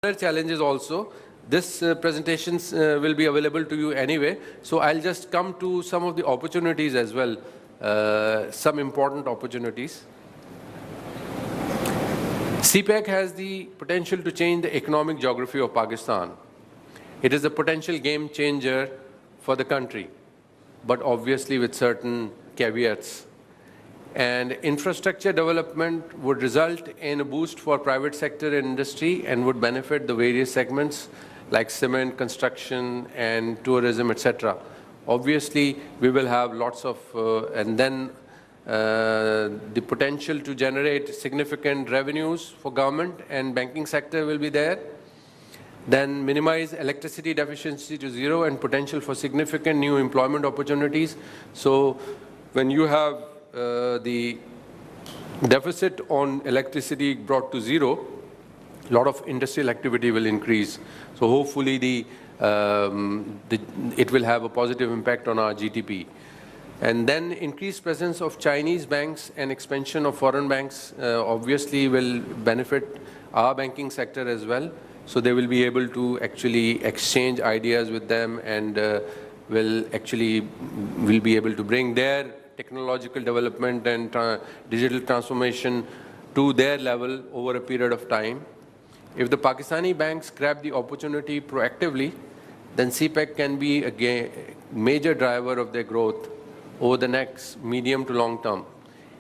other challenges also. This presentations will be available to you anyway. So I'll just come to some of the opportunities as well, some important opportunities. CPEC has the potential to change the economic geography of Pakistan. It is a potential game changer for the country, but obviously with certain caveats. And infrastructure development would result in a boost for private sector industry and would benefit the various segments like cement, construction, and tourism, etc. Obviously, we will have lots of, and then the potential to generate significant revenues for government and banking sector will be there. Then minimize electricity deficiency to zero and potential for significant new employment opportunities. So when you have the deficit on electricity brought to zero, a lot of industrial activity will increase. So hopefully it will have a positive impact on our GDP. And then increased presence of Chinese banks and expansion of foreign banks obviously will benefit our banking sector as well. So they will be able to actually exchange ideas with them and will be able to bring their technological development and digital transformation to their level over a period of time. If the Pakistani banks grab the opportunity proactively, then CPEC can be a major driver of their growth over the next medium to long term.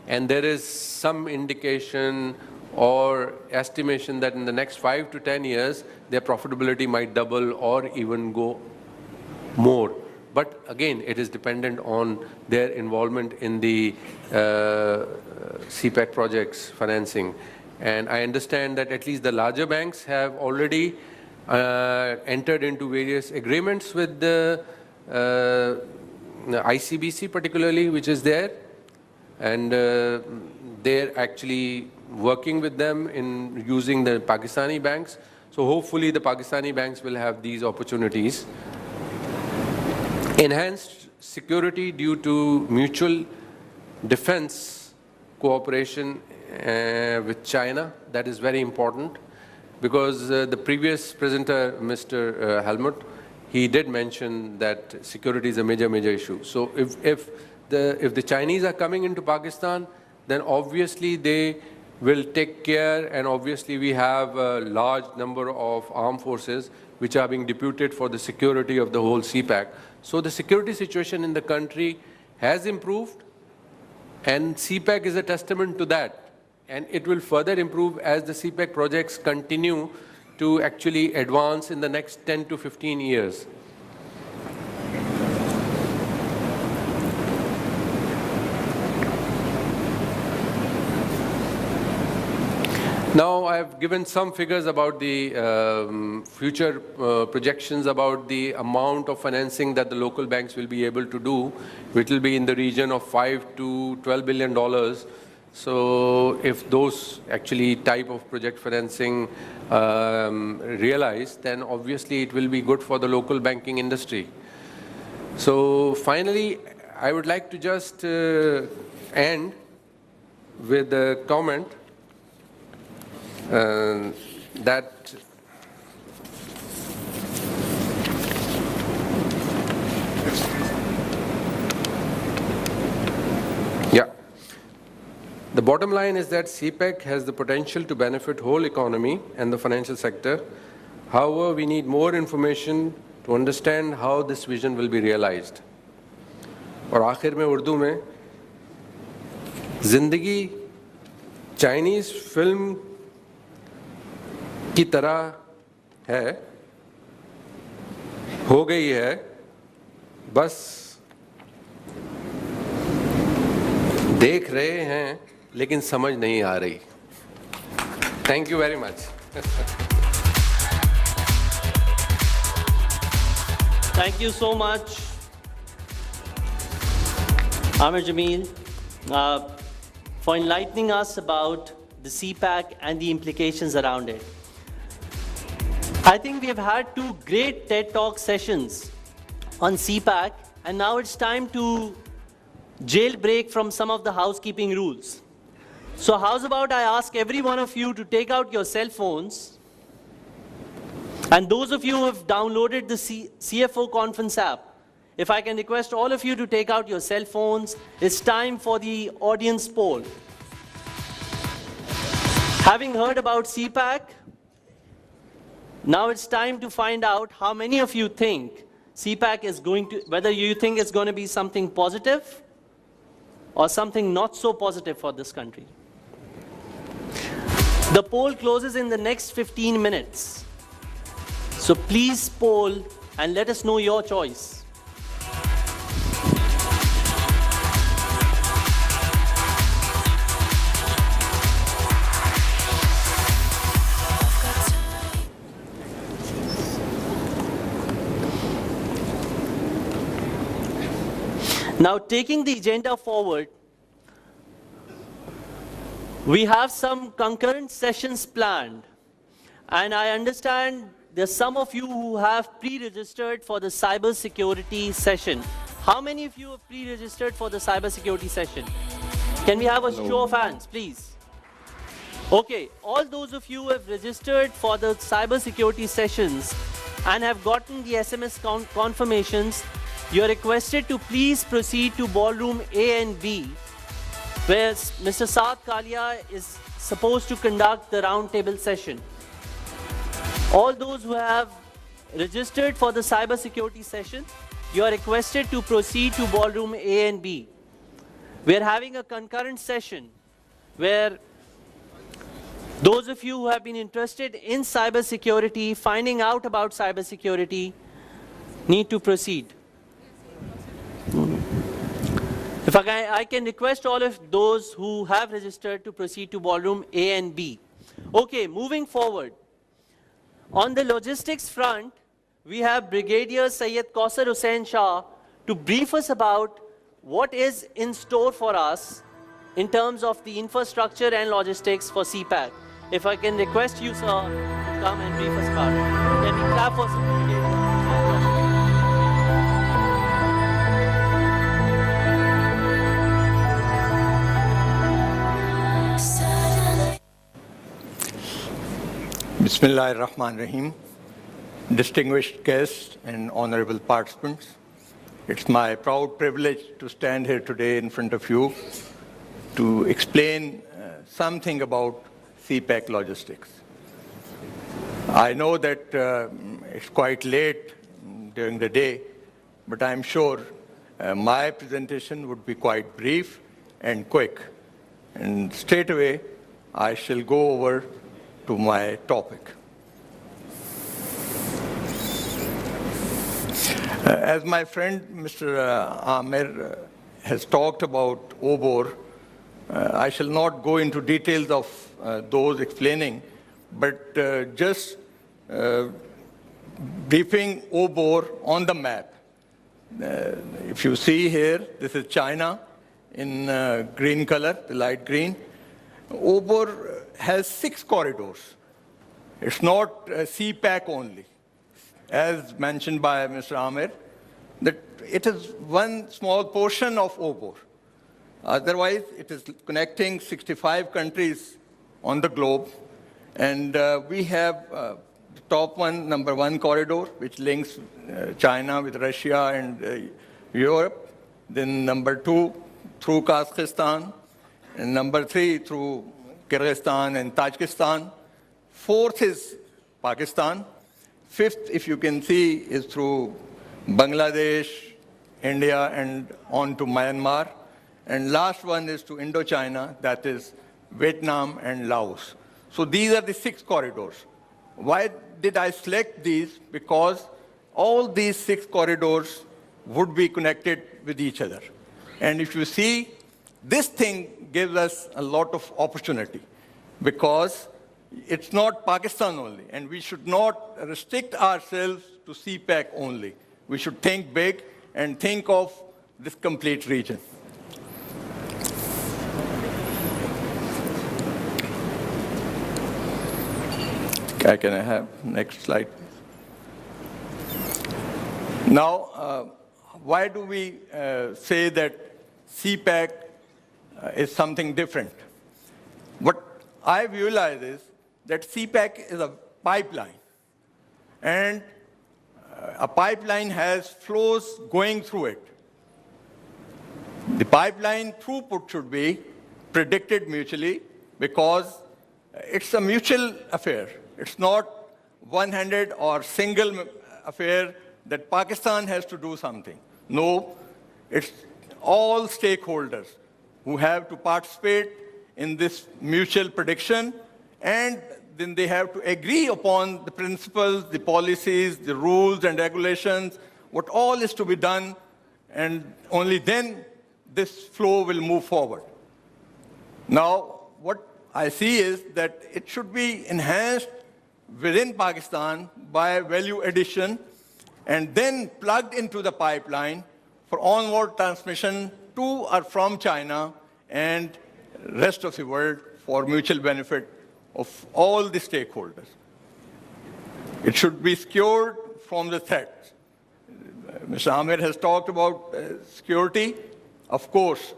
And there is some indication or estimation that in the next 5 to 10 years, their profitability might double or even go more. But again, it is dependent on their involvement in the CPEC projects financing. And I understand that at least the larger banks have already entered into various agreements with the ICBC particularly, which is there. And they're actually working with them in using the Pakistani banks. So hopefully the Pakistani banks will have these opportunities. Enhanced security due to mutual defense cooperation with China, that is very important, because the previous presenter, Mr. Helmut, he did mention that security is a major issue. So if the Chinese are coming into Pakistan, then obviously they will take care, and obviously we have a large number of armed forces which are being deputed for the security of the whole CPEC. So the security situation in the country has improved, and CPEC is a testament to that. And it will further improve as the CPEC projects continue to actually advance in the next 10 to 15 years. Now, I have given some figures about the future projections about the amount of financing that the local banks will be able to do, which will be in the region of $5 to $12 billion. So if those actually type of project financing realize, then obviously it will be good for the local banking industry. So finally, I would like to just end with a comment that the bottom line is that CPEC has the potential to benefit whole economy and the financial sector. However, we need more information to understand how this vision will be realized. और आखिर में उर्दू में ज़िंदगी Chinese film की तरह है, हो गई है, बस देख रहे हैं लेकिन समझ नहीं आ रही. Thank you very much. Thank you so much, Amir Jameel, for enlightening us about the CPEC and the implications around it. I think we have had 2 great TED Talk sessions on CPEC, and now it's time to jailbreak from some of the housekeeping rules. So how's about I ask every one of you to take out your cell phones And those of you who have downloaded the CFO Conference app, if I can request all of you to take out your cell phones, it's time for the audience poll. Having heard about CPAC, now it's time to find out how many of you think CPAC is going to, whether you think it's going to be something positive or something not so positive for this country. The poll closes in the next 15 minutes. So please poll and let us know your choice. Now, taking the agenda forward, we have some concurrent sessions planned. And I understand there's some of you who have pre-registered for the cybersecurity session. How many of you have pre-registered for the cybersecurity session? Can we have a show of hands, please? Okay, all those of you who have registered for the cybersecurity sessions and have gotten the SMS confirmations, you are requested to please proceed to ballroom A and B, where Mr. Saad Kalia is supposed to conduct the roundtable session. All those who have registered for the cybersecurity session, you are requested to proceed to ballroom A and B. We are having a concurrent session where those of you who have been interested in cybersecurity, finding out about cybersecurity, need to proceed. If I can request all of those who have registered to proceed to ballroom A and B. Okay, moving forward. On the logistics front, we have Brigadier Syed Kausar Hussain Shah to brief us about what is in store for us in terms of the infrastructure and logistics for CPAC. If I can request you, sir, to come and brief us about it. Can we clap for Brigadier? Bismillahir Rahmanir Rahim. Distinguished guests and honorable participants, it's my proud privilege to stand here today in front of you to explain something about CPAC logistics. I know that it's quite late during the day, but I'm sure my presentation would be quite brief and quick. And straight away, I shall go over to my topic. As my friend Mr. Amir has talked about OBOR, I shall not go into details of those explaining, but just briefing OBOR on the map. If you see here, this is China in green color, the light green. OBOR has 6 corridors. It's not CPAC only. As mentioned by Mr. Amir, that it is one small portion of OBOR. Otherwise, it is connecting 65 countries on the globe. And we have the top one, number 1 corridor, which links China with Russia and Europe. Then number 2, through Kazakhstan. And number 3, through Kyrgyzstan and Tajikistan. 4th is Pakistan. 5th, if you can see, is through Bangladesh, India, and on to Myanmar. And last one is to Indochina, that is Vietnam and Laos. So these are the 6 corridors. Why did I select these? Because all these 6 corridors would be connected with each other. And if you see, this thing gives us a lot of opportunity because it's not Pakistan only, and we should not restrict ourselves to CPAC only. We should think big and think of this complete region. Can I have next slide? Now, why do we say that CPAC is something different? What I realize is that CPAC is a pipeline. and a pipeline has flows going through it. The pipeline throughput should be predicted mutually because it's a mutual affair. It's not one-handed or single affair that Pakistan has to do something. No, it's all stakeholders who have to participate in this mutual prediction, and then they have to agree upon the principles, the policies, the rules and regulations, what all is to be done, and only then this flow will move forward. Now, what I see is that it should be enhanced within Pakistan by value addition and then plugged into the pipeline for onward transmission to or from China and rest of the world for mutual benefit of all the stakeholders. It should be secured from the threats. Mr. Amir has talked about security. Of course,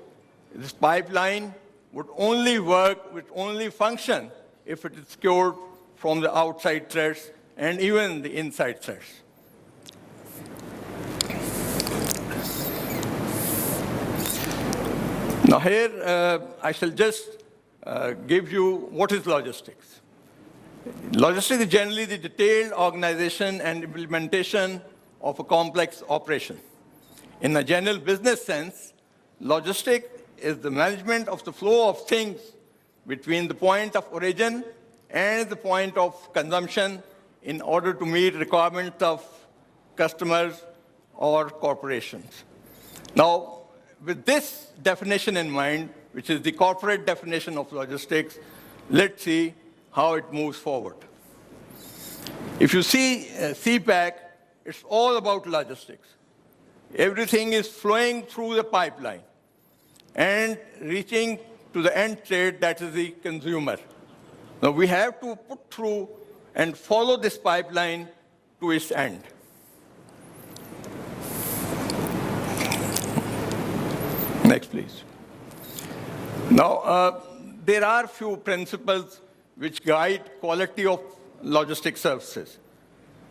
this pipeline would only work, would only function if it is secured from the outside threats and even the inside threats. Now here, I shall just give you what is logistics. Logistics is generally the detailed organization and implementation of a complex operation. In a general business sense, logistics is the management of the flow of things between the point of origin and the point of consumption in order to meet requirements of customers or corporations. Now, with this definition in mind, which is the corporate definition of logistics, let's see how it moves forward. If you see CPAC, it's all about logistics. Everything is flowing through the pipeline and reaching to the end trade, that is the consumer. Now we have to put through and follow this pipeline to its end. Next, please. Now, there are few principles which guide quality of logistic services.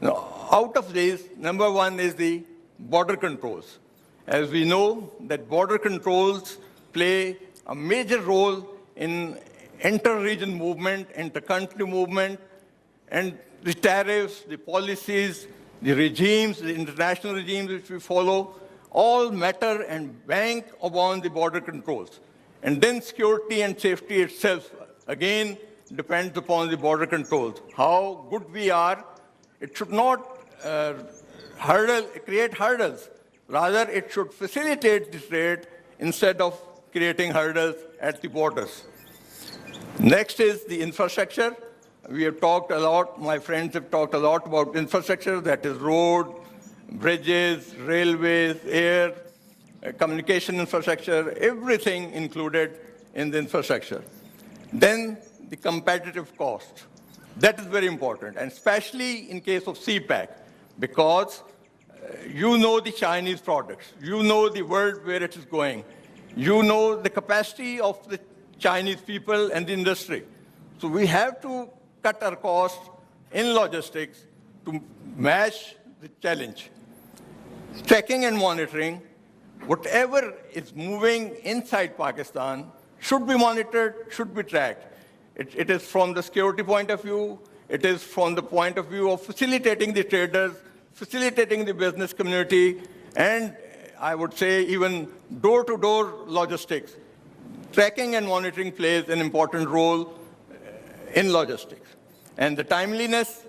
Now, out of these, number one is the border controls. As we know that border controls play a major role in inter-region movement, inter-country movement, and the tariffs, the policies, the regimes, the international regimes which we follow, all matter and bank upon the border controls. And then security and safety itself, again, depends upon the border controls. How good we are, it should not create hurdles. Rather, it should facilitate the trade instead of creating hurdles at the borders. Next is the infrastructure. We have talked a lot, my friends have talked a lot about infrastructure, that is road, bridges, railways, air, communication infrastructure, everything included in the infrastructure. Then the competitive cost. That is very important, and especially in case of CPAC, because you know the Chinese products, you know the world where it is going, you know the capacity of the Chinese people and the industry. So we have to cut our costs in logistics to match the challenge. Tracking and monitoring, whatever is moving inside Pakistan should be monitored, should be tracked. It is from the security point of view, it is from the point of view of facilitating the traders, facilitating the business community, and I would say even door-to-door logistics. Tracking and monitoring plays an important role in logistics. And the timeliness,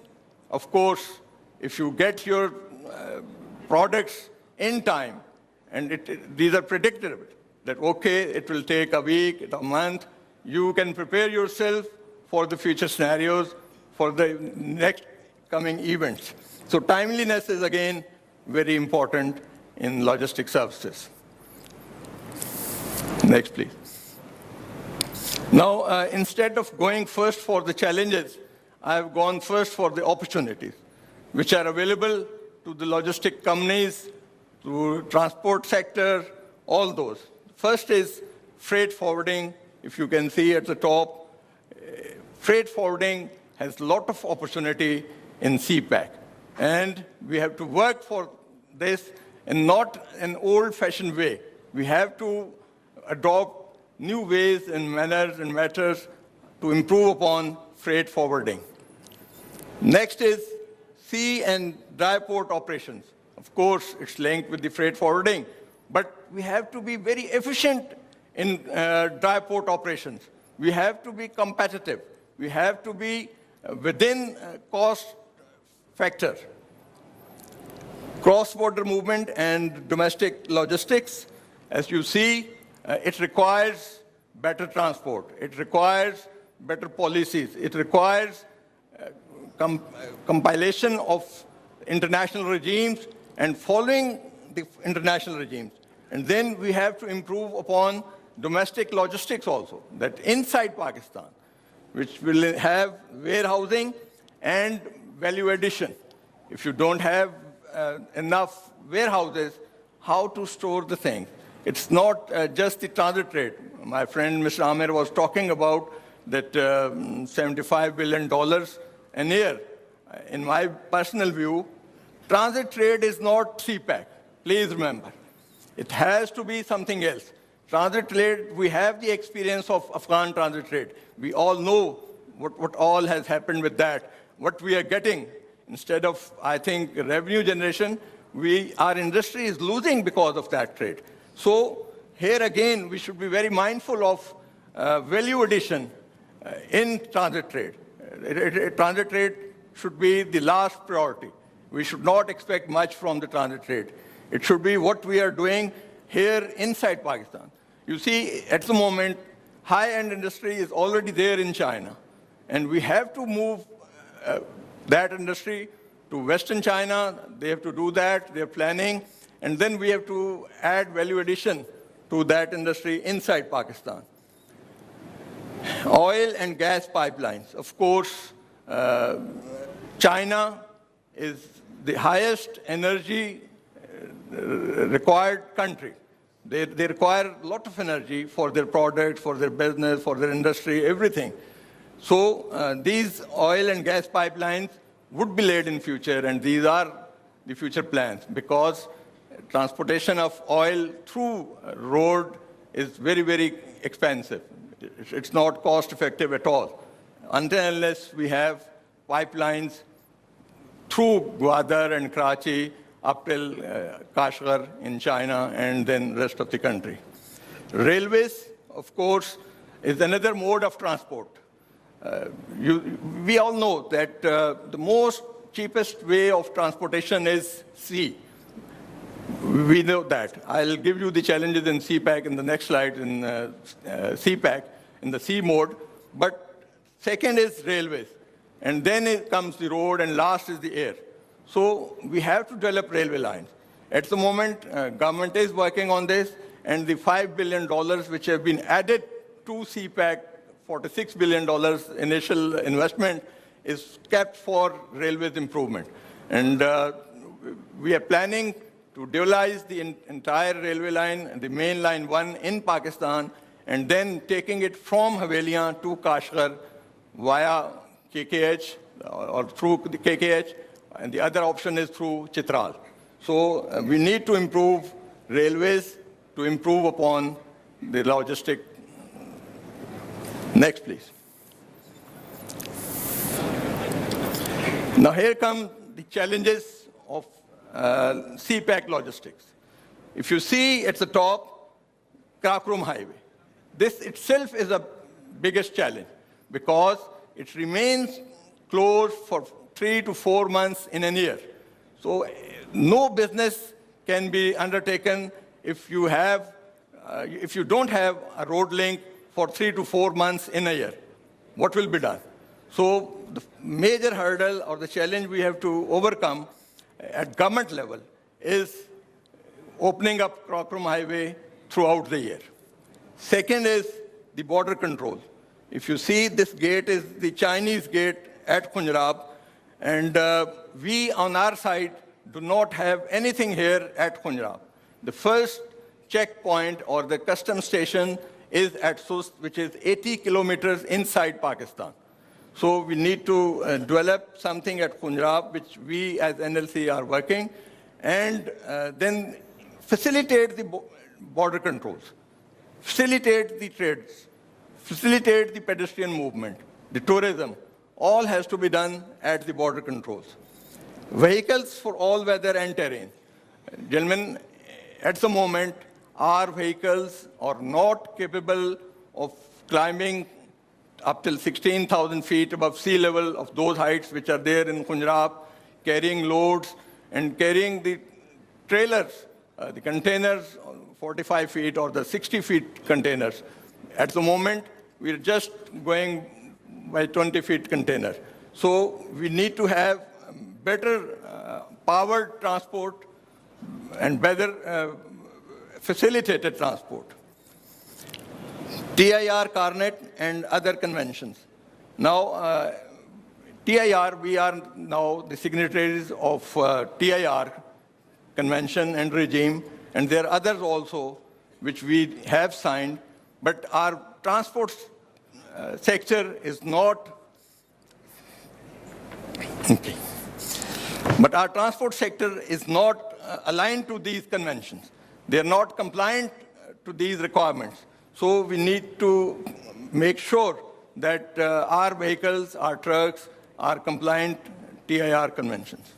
of course, if you get your products in time, and these are predictable, that okay, it will take a week, a month, you can prepare yourself for the future scenarios, for the next coming events. So timeliness is again very important in logistic services. Next, please. Now, instead of going first for the challenges, I have gone first for the opportunities, which are available to the logistic companies, to transport sector, all those. First is freight forwarding. If you can see at the top, freight forwarding has a lot of opportunity in CPAC. And we have to work for this in not an old-fashioned way. We have to adopt new ways and manners and matters to improve upon freight forwarding. Next is sea and dry port operations. Of course, it's linked with the freight forwarding, but we have to be very efficient in dry port operations. We have to be competitive. We have to be within cost factor. Cross-border movement and domestic logistics, as you see, it requires better transport. It requires better policies. It requires compilation of international regimes and following the international regimes. And then we have to improve upon domestic logistics also, that inside Pakistan, which will have warehousing and value addition. If you don't have enough warehouses, how to store the thing? It's not just the transit trade. My friend Mr. Amir was talking about that $75 billion a year. In my personal view, transit trade is not CPAC. Please remember. It has to be something else. Transit trade, we have the experience of Afghan transit trade. We all know what all has happened with that. What we are getting, instead of, I think, revenue generation, our industry is losing because of that trade. So here again, we should be very mindful of value addition in transit trade. Transit trade should be the last priority. We should not expect much from the transit trade. It should be what we are doing here inside Pakistan. You see, at the moment, high-end industry is already there in China. And we have to move that industry to Western China. They have to do that. They're planning. And then we have to add value addition to that industry inside Pakistan. Oil and gas pipelines. Of course, China is the highest energy required country. They require a lot of energy for their products, for their business, for their industry, everything. So these oil and gas pipelines would be laid in future, and these are the future plans, because transportation of oil through road is very, very expensive. It's not cost effective at all, until unless we have pipelines through Gwadar and Karachi up till Kashgar in China and then rest of the country. Railways, of course, is another mode of transport. We all know that the most cheapest way of transportation is sea. We know that. I'll give you the challenges in CPAC in the next slide in CPAC, in the sea mode. But second is railways. And then it comes the road, and last is the air. So we have to develop railway lines. At the moment, government is working on this, and the $5 billion which have been added to CPAC, $46 billion initial investment, is kept for railways improvement. And we are planning to dualize the entire railway line, the main line 1 in Pakistan, and then taking it from Havelian to Kashgar via KKH or through the KKH, and the other option is through Chitral. So we need to improve railways to improve upon the logistic. Next, please. Now here come the challenges of CPAC logistics. If you see at the top, Karachi Highway. This itself is the biggest challenge because it remains closed for 3 to 4 months in a year. So no business can be undertaken if you don't have a road link for 3 to 4 months in a year. What will be done? So the major hurdle or the challenge we have to overcome at government level is opening up Karachi Highway throughout the year. Second is the border control. If you see, this gate is the Chinese gate at Punjab, and we on our side do not have anything here at Punjab. The first checkpoint or the custom station is at Sust, which is 80 kilometers inside Pakistan. So we need to develop something at Punjab, which we as NLC are working, and then facilitate the border controls, facilitate the trades, facilitate the pedestrian movement, the tourism. All has to be done at the border controls. Vehicles for all weather and terrain. Gentlemen, at the moment, our vehicles are not capable of climbing up till 16,000 feet above sea level of those heights which are there in Punjab, carrying loads and carrying the trailers, the containers, 45 feet or the 60 feet containers. At the moment, we're just going by 20 feet container. So we need to have better powered transport and better facilitated transport. TIR, CARNET, and other conventions. Now, TIR, we are now the signatories of TIR convention and regime, and there are others also which we have signed, but our transport sector is not, okay. But our transport sector is not aligned to these conventions. They are not compliant to these requirements. So we need to make sure that our vehicles, our trucks are compliant TIR conventions.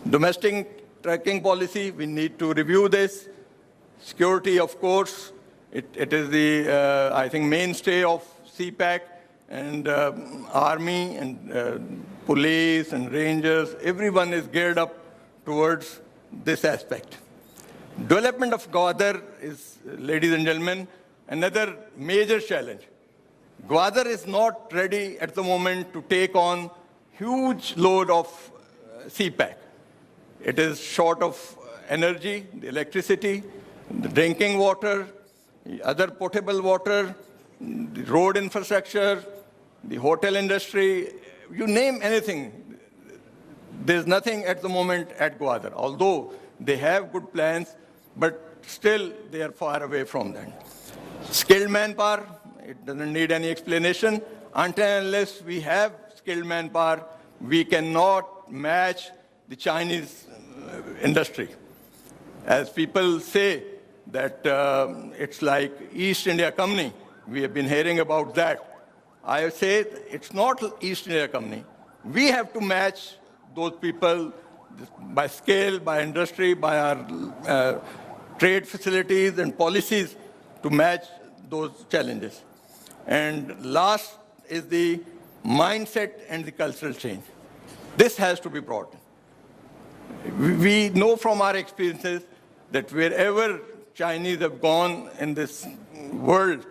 Domestic trucking policy, we need to review this. Security, of course, it is the, I think, mainstay of CPAC, and Army and police and rangers, everyone is geared up towards this aspect. Development of Gwadar is, ladies and gentlemen, another major challenge. Gwadar is not ready at the moment to take on huge load of CPAC. It is short of energy, the electricity, the drinking water, the other potable water, the road infrastructure, the hotel industry, you name anything. There's nothing at the moment at Gwadar, although they have good plans, but still they are far away from that. Skilled manpower, it doesn't need any explanation. Until and unless we have skilled manpower, we cannot match the Chinese industry. As people say that it's like East India Company, we have been hearing about that. I say it's not East India Company. We have to match those people by scale, by industry, by our trade facilities and policies to match those challenges. And last is the mindset and the cultural change. This has to be brought in. We know from our experiences that wherever Chinese have gone in this world,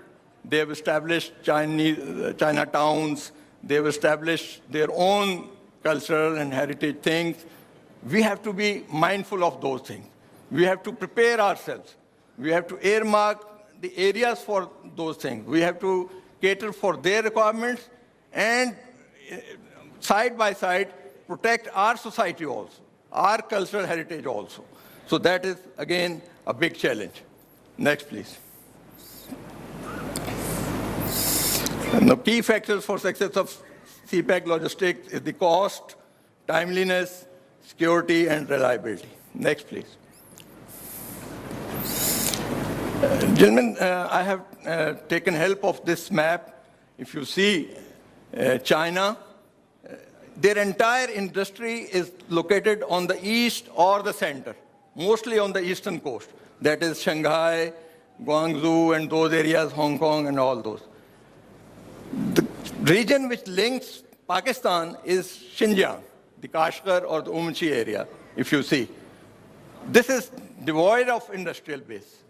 they have established Chinatowns, they have established their own cultural and heritage things. We have to be mindful of those things. We have to prepare ourselves. We have to earmark the areas for those things. We have to cater for their requirements and side by side protect our society also, our cultural heritage also. So that is, again, a big challenge. Next, please. And the key factors for success of CPAC logistics is the cost, timeliness, security, and reliability. Next, please. Gentlemen, I have taken help of this map. If you see China, their entire industry is located on the east or the center, mostly on the eastern coast. That is Shanghai, Guangzhou, and those areas, Hong Kong, and all those. The region which links Pakistan is Xinjiang, the Kashgar or the Urumqi area, if you see. This is devoid of industrial base.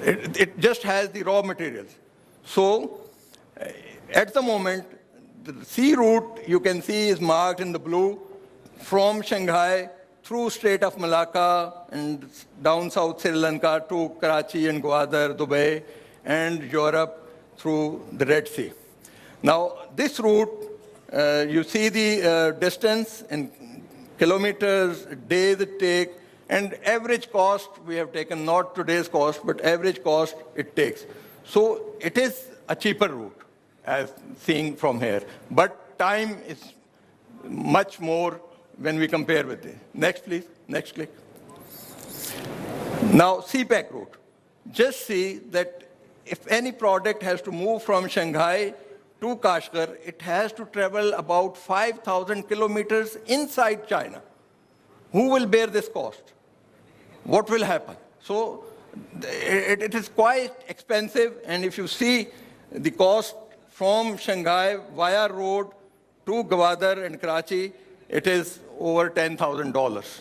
It just has the raw materials. So, at the moment, the sea route you can see is marked in the blue from Shanghai through Strait of Malacca and down South Sri Lanka to Karachi and Gwadar, Dubai, and Europe through the Red Sea. Now, this route, you see the distance in kilometers, days it takes, and average cost, we have taken not today's cost, but average cost it takes. So it is a cheaper route as seeing from here. But time is much more when we compare with it. Next, please. Next click. Now, CPEC route. Just see that if any product has to move from Shanghai to Kashgar, it has to travel about 5,000 kilometers inside China. Who will bear this cost? What will happen? So it is quite expensive, and if you see the cost from Shanghai via road to Gwadar and Karachi, it is over $10,000.